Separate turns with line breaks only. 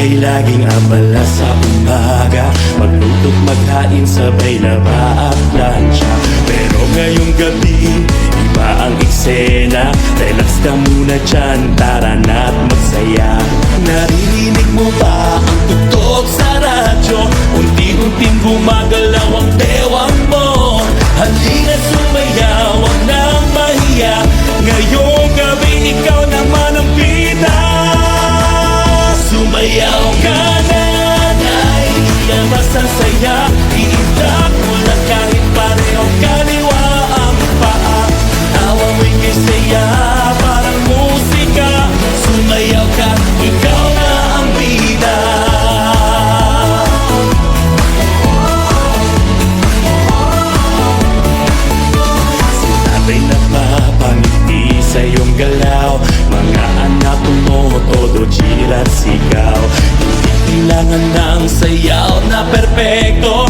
ay laging abala sa umaga, magluto't maghain, sabay laba at lansya. Pero ngayong gabi, iba ang eksena. Relax ka muna dyan, tara na't magsaya. Naririnig mo ba ang tugtog sa radyo? Unti-unting gumagalaw ang bewang mo. Halika sumayaw, wag nang mahiya. Ngayong gabi, ikaw naman ang bida. Sumayaw ka na, naiiyan masasaya. Iitak mo na kahit pareho kaliwa ang paa. Tawa mo'y kisaya, parang musika. Sumayaw ka, ikaw na ang bida. Sinabay na mapangiti sa iyong galaw. Mga anak mo, todo chill at sigaw. Hindi kailangan ng sayaw na perpekto.